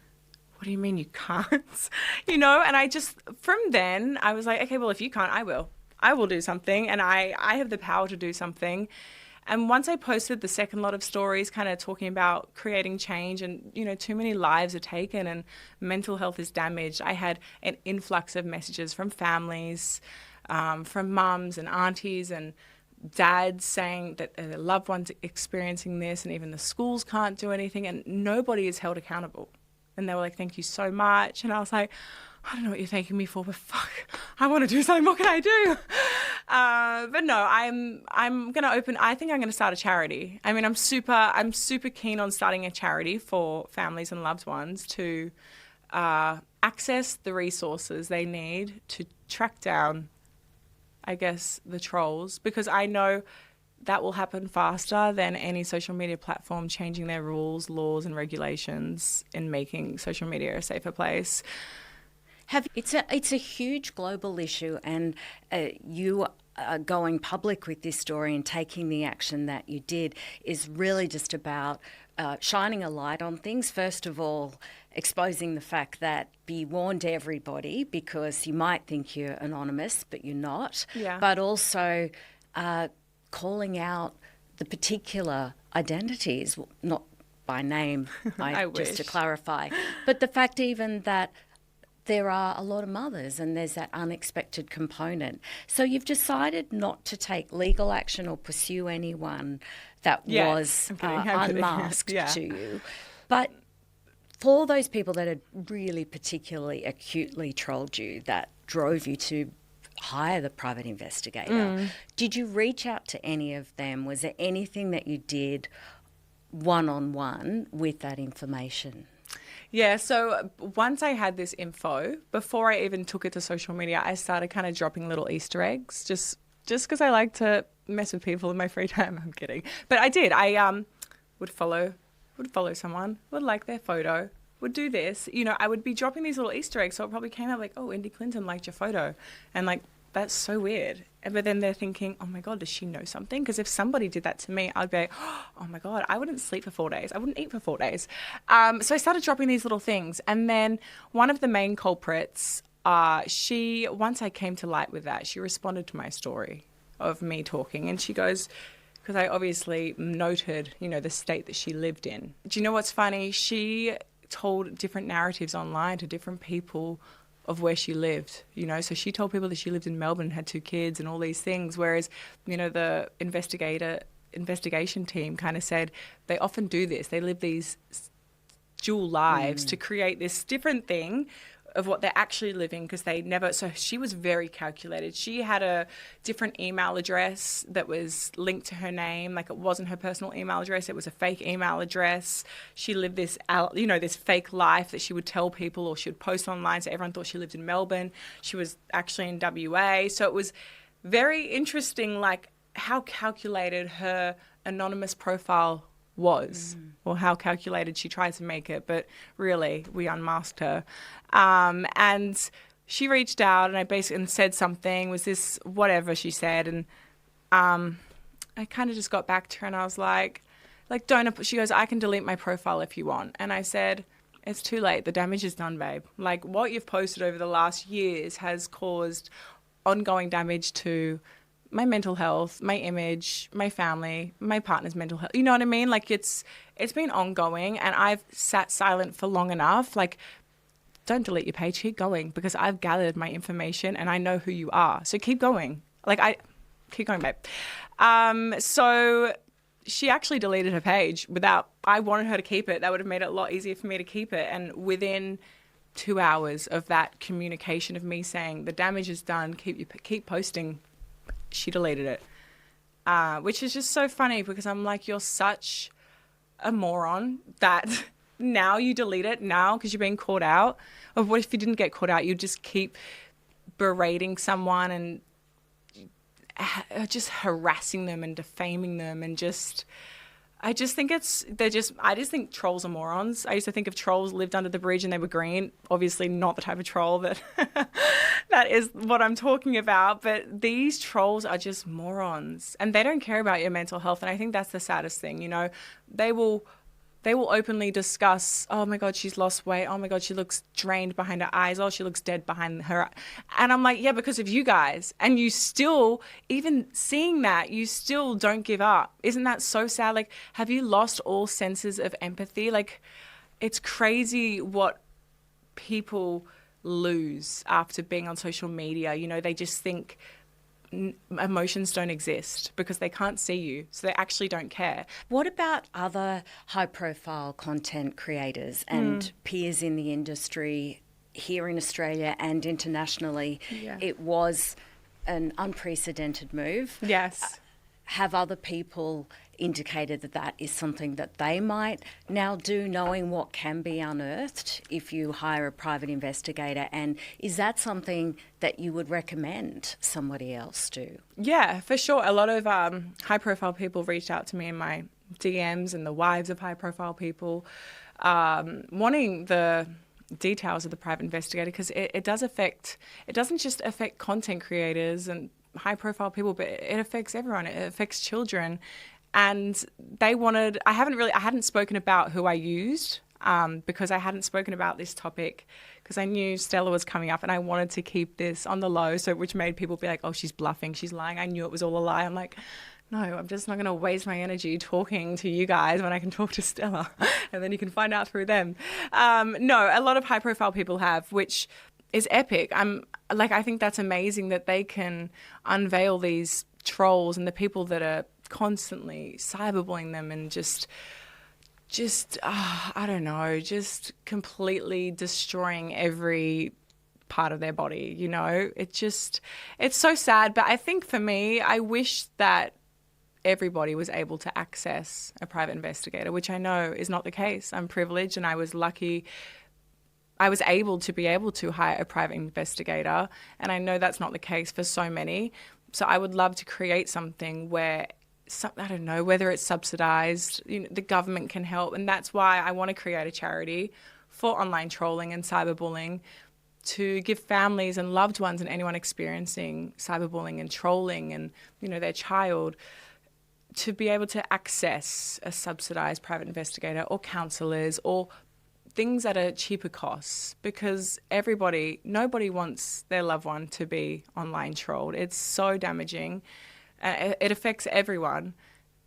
what do you mean you can't? You know, and I just, from then, I was like, okay, well, if you can't, I will. I will do something, and I have the power to do something. And once I posted the second lot of stories kind of talking about creating change and, you know, too many lives are taken and mental health is damaged, I had an influx of messages from families, from mums and aunties and dads saying that their loved ones are experiencing this, and even the schools can't do anything, and nobody is held accountable. And they were like, thank you so much. And I was like, I don't know what you're thanking me for, but fuck, I want to do something. What can I do? But no, I'm going to open, I think I'm going to start a charity. I mean, I'm super keen on starting a charity for families and loved ones to access the resources they need to track down, I guess, the trolls, because I know that will happen faster than any social media platform changing their rules, laws and regulations in making social media a safer place. It's a huge global issue, and you going public with this story and taking the action that you did is really just about shining a light on things. First of all, exposing the fact that be warned, everybody, because you might think you're anonymous, but you're not. Yeah. But also calling out the particular identities, not by name, just to clarify, but the fact even that there are a lot of mothers and there's that unexpected component. So you've decided not to take legal action or pursue anyone that was unmasked to you. But for those people that had really particularly acutely trolled you, that drove you to hire the private investigator, did you reach out to any of them? Was there anything that you did one-on-one with that information? Yeah, so once I had this info, before I even took it to social media, I started kind of dropping little Easter eggs just because I like to mess with people in my free time. I'm kidding. But I did. I would follow someone, would like their photo, would do this. You know, I would be dropping these little Easter eggs, so it probably came out like, oh, Indy Clinton liked your photo. And like, that's so weird. But then they're thinking, oh my God, does she know something? Because if somebody did that to me, I'd be like, oh my God, I wouldn't sleep for 4 days. I wouldn't eat for 4 days. So I started dropping these little things. And then one of the main culprits, once I came to light with that, she responded to my story of me talking. And she goes, because I obviously noted, you know, the state that she lived in. Do you know what's funny? She told different narratives online to different people of where she lived, you know. So she told people that she lived in Melbourne, had 2 kids and all these things, whereas, you know, the investigation team kind of said they often do this. They live these dual lives to create this different thing of what they're actually living, because they never. So she was very calculated. She had a different email address that was linked to her name, like it wasn't her personal email address, it was a fake email address. She lived this, you know, this fake life that she would tell people, or she would post online, so everyone thought she lived in Melbourne. She was actually in WA. So it was very interesting, like how calculated her anonymous profile was, or how calculated she tried to make it, but really we unmasked her. And she reached out, and I basically said something, was this whatever she said, and I kind of just got back to her and I was like don't. She goes, I can delete my profile if you want. And I said, it's too late, the damage is done, babe. Like, what you've posted over the last years has caused ongoing damage to my mental health, my image, my family, my partner's mental health. You know what I mean? Like it's been ongoing, and I've sat silent for long enough. Like, don't delete your page, keep going, because I've gathered my information and I know who you are. So keep going. Keep going, babe. So she actually deleted her page I wanted her to keep it. That would have made it a lot easier for me to keep it. And within 2 hours of that communication of me saying the damage is done, keep posting, she deleted it. Which is just so funny, because I'm like, you're such a moron that now you delete it now because you're being caught out. Or what if you didn't get caught out? You just keep berating someone and just harassing them and defaming them, and I just think trolls are morons. I used to think if trolls lived under the bridge and they were green, obviously not the type of troll that that is what I'm talking about. But these trolls are just morons, and they don't care about your mental health. And I think that's the saddest thing. You know, they will openly discuss, oh my God, she's lost weight. Oh my God, she looks drained behind her eyes. Oh, she looks dead behind her. And I'm like, yeah, because of you guys. And you still, even seeing that, you still don't give up. Isn't that so sad? Like, have you lost all senses of empathy? Like, it's crazy what people lose after being on social media. You know, they just think emotions don't exist because they can't see you, so they actually don't care. What about other high-profile content creators and peers in the industry here in Australia and internationally? Yeah. It was an unprecedented move. Yes. Have other people indicated that is something that they might now do, knowing what can be unearthed if you hire a private investigator? And is that something that you would recommend somebody else do? Yeah, for sure. A lot of high-profile people reached out to me in my DMs, and the wives of high-profile people, wanting the details of the private investigator, because it doesn't just affect content creators and high-profile people, but it affects everyone. It affects children. And they wanted, I hadn't spoken about who I used, because I hadn't spoken about this topic, because I knew Stella was coming up and I wanted to keep this on the low, which made people be like, oh, she's bluffing, she's lying. I knew it was all a lie. I'm like, no, I'm just not going to waste my energy talking to you guys when I can talk to Stella and then you can find out through them. No, a lot of high profile people have, which is epic. I think that's amazing that they can unveil these trolls and the people that are constantly cyberbullying them and just I don't know, just completely destroying every part of their body, you know. It's so sad. But I think for me, I wish that everybody was able to access a private investigator, which I know is not the case. I'm privileged, and I was lucky I was able to hire a private investigator, and I know that's not the case for so many. So I would love to create something where, I don't know, whether it's subsidised, the government can help. And that's why I want to create a charity for online trolling and cyberbullying, to give families and loved ones and anyone experiencing cyberbullying and trolling and, their child, to be able to access a subsidised private investigator or counsellors or things at a cheaper cost, because nobody wants their loved one to be online trolled. It's so damaging. It affects everyone.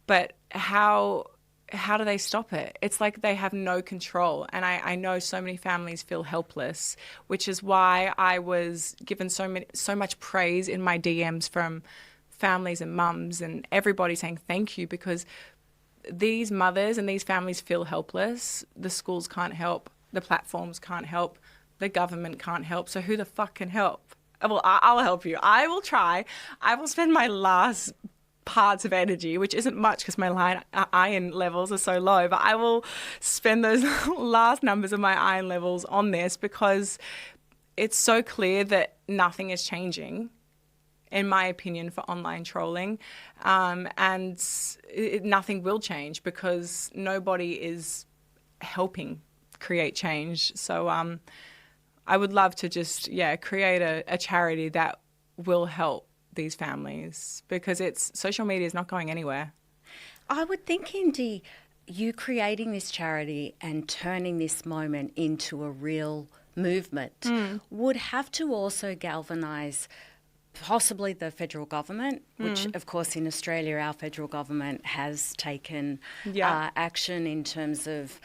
But how do they stop it? It's like they have no control. And I know so many families feel helpless, which is why I was given so much praise in my DMs from families and mums and everybody saying thank you, because these mothers and these families feel helpless. The schools can't help. The platforms can't help. The government can't help. So who the fuck can help? Well, I'll help you. I will try. I will spend my last parts of energy, which isn't much because my iron levels are so low, but I will spend those last numbers of my iron levels on this, because it's so clear that nothing is changing, in my opinion, for online trolling. Nothing will change because nobody is helping create change. So I would love to just, create a charity that will help these families, because social media is not going anywhere. I would think, Indy, you creating this charity and turning this moment into a real movement would have to also galvanise possibly the federal government, which of course in Australia our federal government has taken action in terms of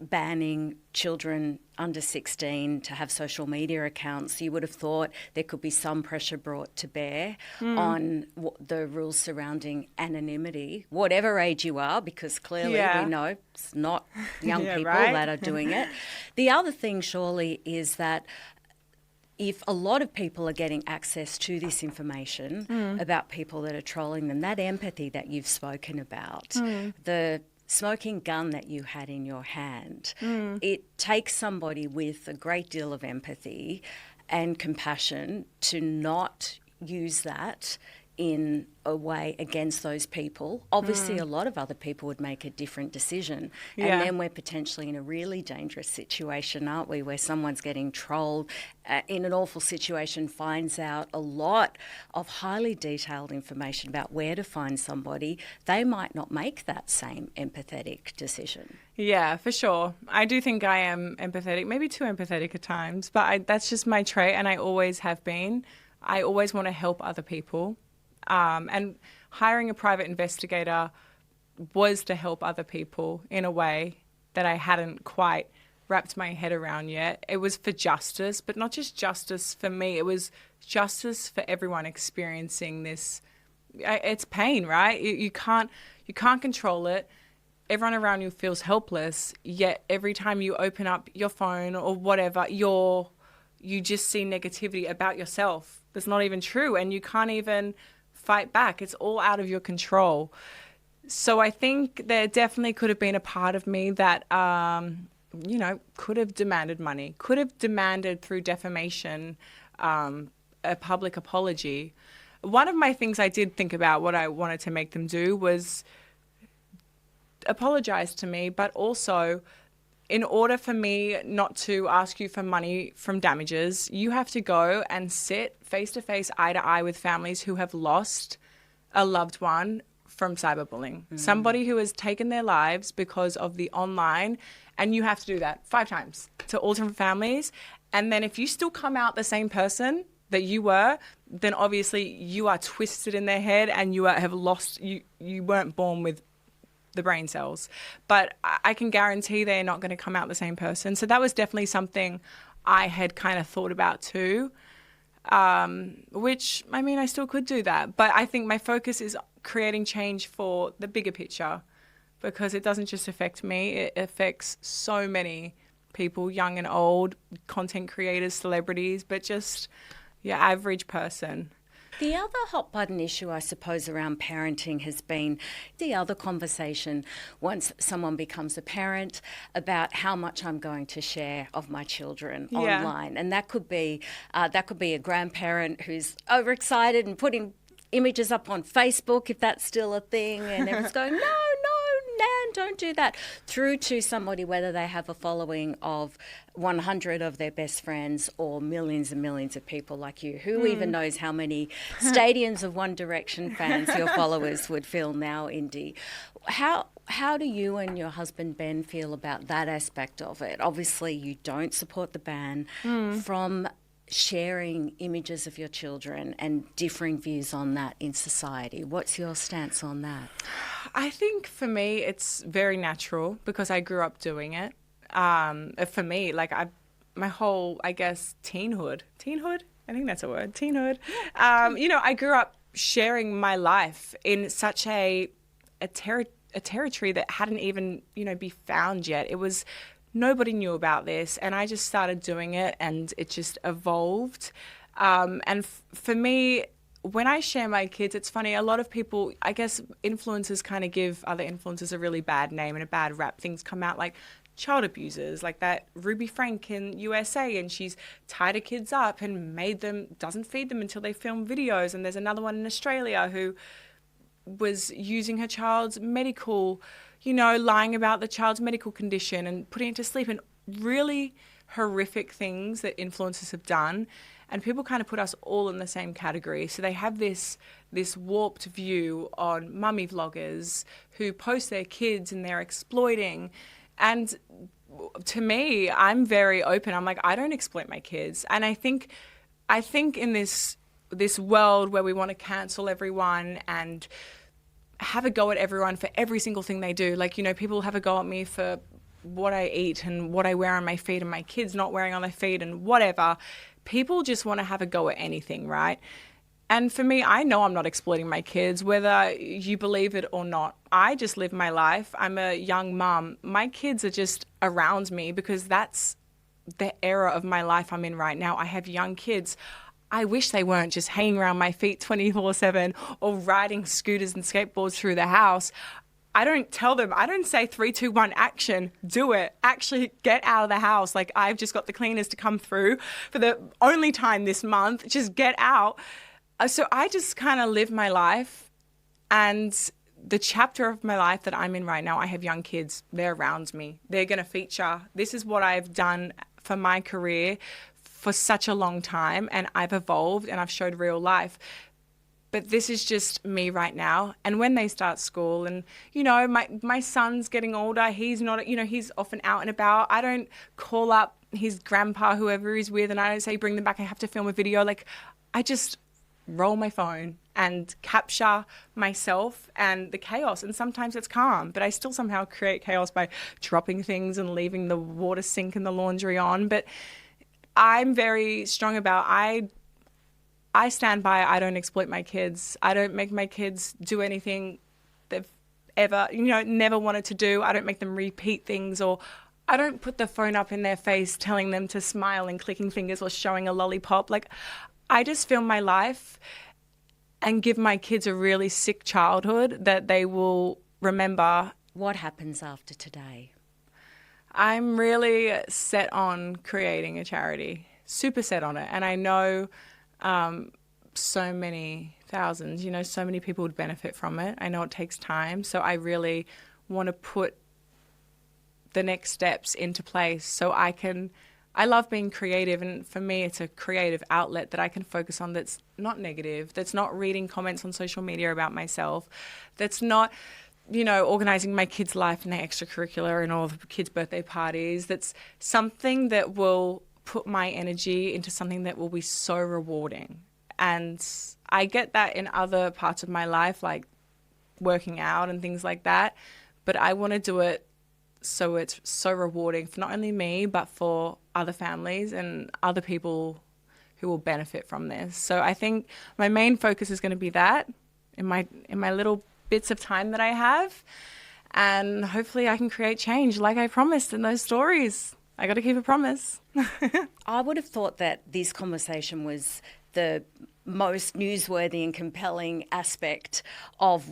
banning children under 16 to have social media accounts. You would have thought there could be some pressure brought to bear on the rules surrounding anonymity, whatever age you are, because clearly we know it's not young people that are doing it. The other thing surely is that if a lot of people are getting access to this information about people that are trolling them, that empathy that you've spoken about, the smoking gun that you had in your hand, it takes somebody with a great deal of empathy and compassion to not use that in a way against those people. Obviously, a lot of other people would make a different decision. And then we're potentially in a really dangerous situation, aren't we, where someone's getting trolled in an awful situation, finds out a lot of highly detailed information about where to find somebody. They might not make that same empathetic decision. Yeah, for sure. I do think I am empathetic, maybe too empathetic at times, but that's just my trait, and I always have been. I always want to help other people. And hiring a private investigator was to help other people in a way that I hadn't quite wrapped my head around yet. It was for justice, but not just justice for me. It was justice for everyone experiencing this. It's pain, right? You can't control it. Everyone around you feels helpless, yet every time you open up your phone or whatever, you just see negativity about yourself that's not even true, and you can't even fight back. It's all out of your control. So I think there definitely could have been a part of me that, could have demanded money, could have demanded through defamation a public apology. One of my things I did think about what I wanted to make them do was apologize to me, but also in order for me not to ask you for money from damages, you have to go and sit face to face, eye to eye with families who have lost a loved one from cyberbullying. Somebody who has taken their lives because of the online, and you have to do that 5 times to all different families. And then if you still come out the same person that you were, then obviously you are twisted in their head and you have lost, you weren't born with the brain cells. But I can guarantee they're not going to come out the same person. So that was definitely something I had kind of thought about too, which, I mean, I still could do that. But I think my focus is creating change for the bigger picture, because it doesn't just affect me, it affects so many people, young and old, content creators, celebrities, but just your average person. The other hot button issue, I suppose, around parenting has been the other conversation once someone becomes a parent about how much I'm going to share of my children online. And that could be a grandparent who's overexcited and putting images up on Facebook, if that's still a thing, and everyone's going, no, Nan, don't do that, through to somebody, whether they have a following of 100 of their best friends or millions and millions of people like you. Who even knows how many stadiums of One Direction fans your followers would fill now, Indy? How do you and your husband Ben feel about that aspect of it? Obviously, you don't support the ban from sharing images of your children and differing views on that in society. What's your stance on that? I think for me it's very natural because I grew up doing it. For me, like my whole, I guess, teenhood, I think that's a word, teenhood. I grew up sharing my life in such a territory that hadn't even, be found yet. It was, nobody knew about this, and I just started doing it, and it just evolved. For me, when I share my kids, it's funny, a lot of people, I guess influencers kind of give other influencers a really bad name and a bad rap. Things come out like child abusers, like that Ruby Frank in USA, and she's tied her kids up and doesn't feed them until they film videos. And there's another one in Australia who was using her child's medical, lying about the child's medical condition and putting it to sleep, and really horrific things that influencers have done. And people kind of put us all in the same category. So they have this warped view on mummy vloggers who post their kids and they're exploiting. And to me, I'm very open. I'm like, I don't exploit my kids. And I think in this this world where we want to cancel everyone and have a go at everyone for every single thing they do. Like, you know, people have a go at me for what I eat and what I wear on my feet and my kids not wearing on their feet and whatever. People just want to have a go at anything, right? And for me, I know I'm not exploiting my kids, whether you believe it or not. I just live my life. I'm a young mum. My kids are just around me because that's the era of my life I'm in right now. I have young kids. I wish they weren't just hanging around my feet 24/7 or riding scooters and skateboards through the house. I don't tell them, I don't say 3, 2, 1, action, do it. Actually get out of the house. Like, I've just got the cleaners to come through for the only time this month. Just get out. So I just kind of live my life, and the chapter of my life that I'm in right now, I have young kids. They're around me. They're going to feature. This is what I've done for my career for such a long time, and I've evolved and I've showed real life. But this is just me right now. And when they start school and, you know, my son's getting older, he's not, you know, he's often out and about. I don't call up his grandpa, whoever he's with, and I don't say, bring them back, I have to film a video. Like, I just roll my phone and capture myself and the chaos. And sometimes it's calm, but I still somehow create chaos by dropping things and leaving the water sink and the laundry on. But I'm very strong about, I stand by, I don't exploit my kids. I don't make my kids do anything they've ever, you know, never wanted to do. I don't make them repeat things, or I don't put the phone up in their face telling them to smile and clicking fingers or showing a lollipop. Like, I just film my life and give my kids a really sick childhood that they will remember. What happens after today? I'm really set on creating a charity, super set on it. And I know so many thousands, you know, so many people would benefit from it. I know it takes time. So I really want to put the next steps into place so I love being creative, and for me it's a creative outlet that I can focus on that's not negative, that's not reading comments on social media about myself, that's not, you know, organising my kids' life and their extracurricular and all the kids' birthday parties. That's something that will put my energy into something that will be so rewarding. And I get that in other parts of my life, like working out and things like that, but I want to do it so it's so rewarding for not only me, but for other families and other people who will benefit from this. So I think my main focus is going to be that in my little bits of time that I have. And hopefully I can create change like I promised in those stories. I got to keep a promise. I would have thought that this conversation was the most newsworthy and compelling aspect of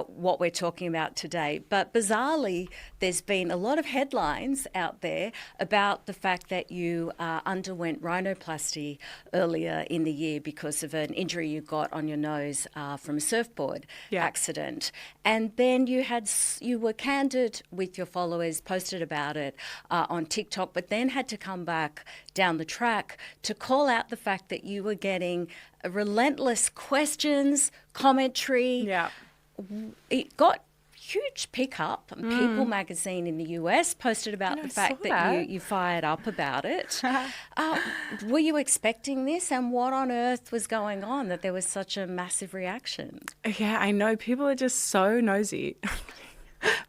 what we're talking about today. But bizarrely, there's been a lot of headlines out there about the fact that you underwent rhinoplasty earlier in the year because of an injury you got on your nose from a surfboard accident. And then you were candid with your followers, posted about it on TikTok, but then had to come back down the track to call out the fact that you were getting relentless questions, commentary. Yeah. It got huge pickup. People magazine in the US posted about the fact that you fired up about it. Were you expecting this, and what on earth was going on that there was such a massive reaction? Yeah, I know. People are just so nosy.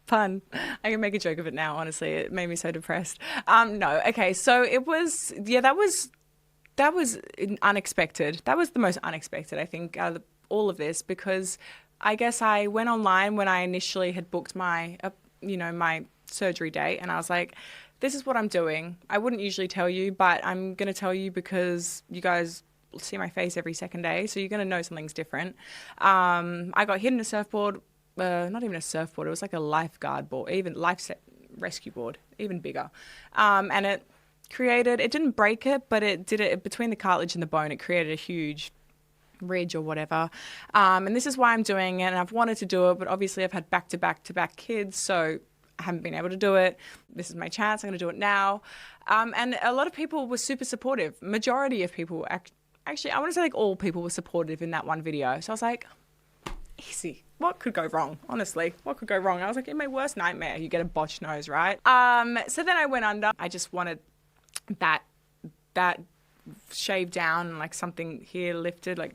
Pun. I can make a joke of it now, honestly. It made me so depressed. No. Okay. So it was, that was unexpected. That was the most unexpected, I think, out of all of this, because I guess I went online when I initially had booked my surgery date, and I was like, this is what I'm doing. I wouldn't usually tell you, but I'm going to tell you because you guys see my face every second day, so you're going to know something's different. I got hit in a surfboard. Not even a surfboard, it was like a lifeguard board, even rescue board, even bigger. And it didn't break it, but it did it between the cartilage and the bone. It created a huge ridge or whatever. And this is why I'm doing it, and I've wanted to do it, but obviously I've had back-to-back kids, so I haven't been able to do it. This is my chance, I'm going to do it now. And a lot of people were super supportive. Majority of people, actually, I want to say like all people were supportive in that one video. So I was like, easy. What could go wrong? Honestly, what could go wrong? I was like, in my worst nightmare, you get a botched nose, right? So then I went under. I just wanted that shaved down and like something here lifted, like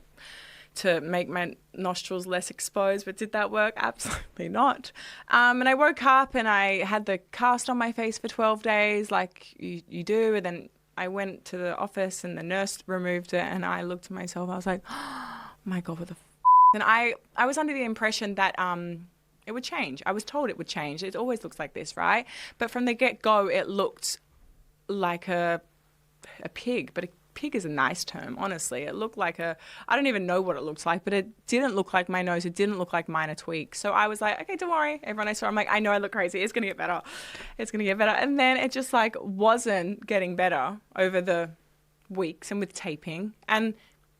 to make my nostrils less exposed. But did that work? Absolutely not. And I woke up and I had the cast on my face for 12 days like you do. And then I went to the office and the nurse removed it, and I looked at myself. I was like, oh my God, what the f***? And I was under the impression that it would change. I was told it would change. It always looks like this, right? But from the get-go, it looked like a pig. But a pig is a nice term, honestly. It looked like I don't even know what it looks like, but it didn't look like my nose. It didn't look like minor tweaks. So I was like, okay, don't worry. Everyone I saw, I'm like, I know I look crazy. It's going to get better. It's going to get better. And then it just like wasn't getting better over the weeks and with taping. And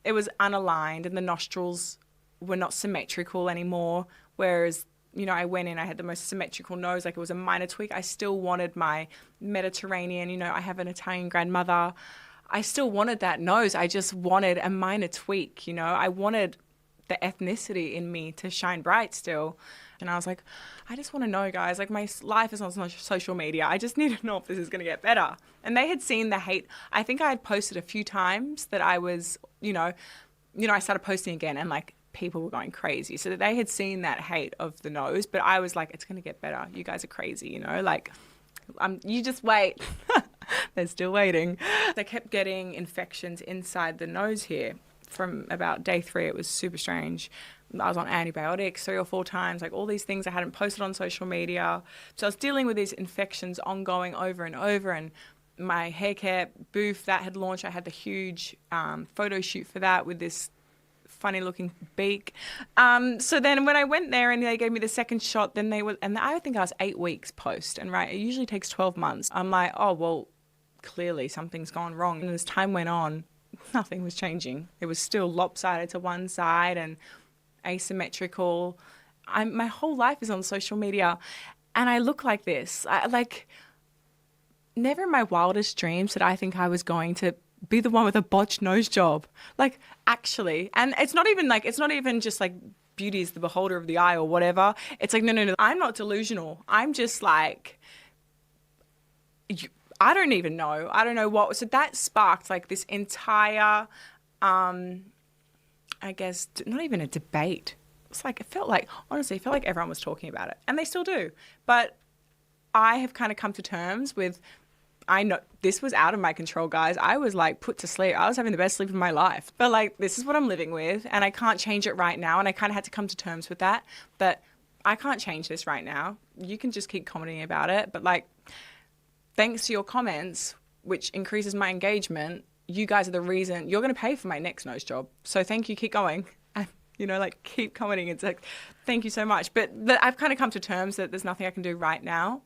it was unaligned and the nostrils were not symmetrical anymore. Whereas, you know, I went in, I had the most symmetrical nose, like it was a minor tweak. I still wanted my Mediterranean, you know, I have an Italian grandmother. I still wanted that nose. I just wanted a minor tweak, you know. I wanted the ethnicity in me to shine bright still. And I was like, I just want to know, guys, like my life is on social media. I just need to know if this is going to get better. And they had seen the hate. I think I had posted a few times that I was, you know, I started posting again and like people were going crazy. So they had seen that hate of the nose, but I was like, it's going to get better. You guys are crazy, you know, like you just wait. They're still waiting. They kept getting infections inside the nose here from about day 3. It was super strange. I was on antibiotics 3 or 4 times, like all these things I hadn't posted on social media. So I was dealing with these infections ongoing over and over. And my hair care booth that had launched, I had the huge photo shoot for that with this funny looking beak. So then when I went there and they gave me the second shot, then and I think I was 8 weeks post. And right, it usually takes 12 months. I'm like, oh, well, clearly something's gone wrong. And as time went on, nothing was changing. It was still lopsided to one side and asymmetrical. My whole life is on social media and I look like this. Never in my wildest dreams did I think I was going to be the one with a botched nose job. Like, actually. And it's not even just like beauty is the beholder of the eye or whatever. It's like, no. I'm not delusional. I'm just like, I don't even know. I don't know what. So that sparked like this entire, I guess, not even a debate. It's like, honestly, it felt like everyone was talking about it. And they still do. But I have kind of come to terms with, I know this was out of my control, guys. I was like put to sleep. I was having the best sleep of my life. But like, this is what I'm living with and I can't change it right now. And I kind of had to come to terms with that. But I can't change this right now. You can just keep commenting about it. But like, thanks to your comments, which increases my engagement, you guys are the reason you're going to pay for my next nose job. So thank you. Keep going. And, you know, like keep commenting. It's like, thank you so much. But I've kind of come to terms that there's nothing I can do right now.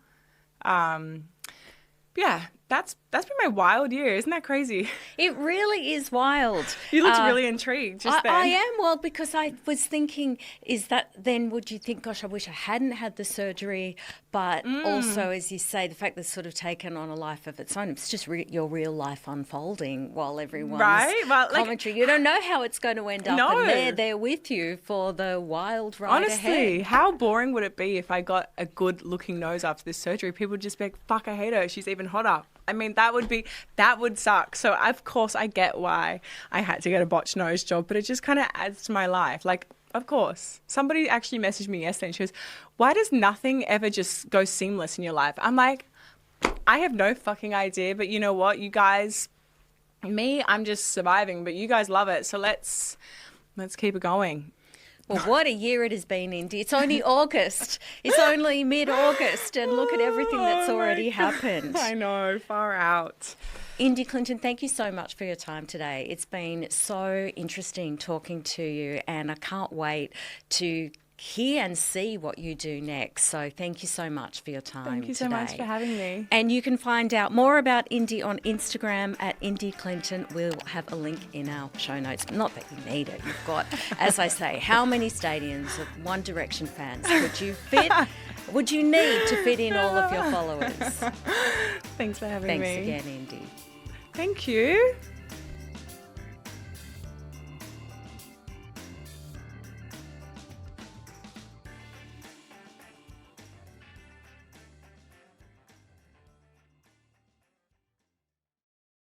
Yeah, that's been my wild year. Isn't that crazy? It really is wild. You looked really intrigued just then. I am, well, because I was thinking, is that then would you think, gosh, I wish I hadn't had the surgery, but also, as you say, the fact that it's sort of taken on a life of its own. It's just your real life unfolding while everyone's commentary. You don't know how it's going to end up, and they're there with you for the wild ride ahead. Honestly, how boring would it be if I got a good-looking nose after this surgery? People would just be like, fuck, I hate her. She's even hotter. I mean, that would suck. So, of course, I get why I had to get a botched nose job, but it just kind of adds to my life. Like, of course. Somebody actually messaged me yesterday and she goes, why does nothing ever just go seamless in your life? I'm like, I have no fucking idea, but you know what? You guys, I'm just surviving, but you guys love it. So let's keep it going. Well, what a year it has been, Indy. It's only August. It's only mid-August, and look at everything that's already happened. I know, far out. Indy Clinton, thank you so much for your time today. It's been so interesting talking to you, and I can't wait to hear and see what you do next. So thank you so much for your time today. Thank you so much for having me. And you can find out more about Indy on Instagram at Indy Clinton. We'll have a link in our show notes. Not that you need it. You've got, as I say, how many stadiums of One Direction fans would you need to fit in all of your followers? Thanks for having me. Thanks again, Indy. Thank you.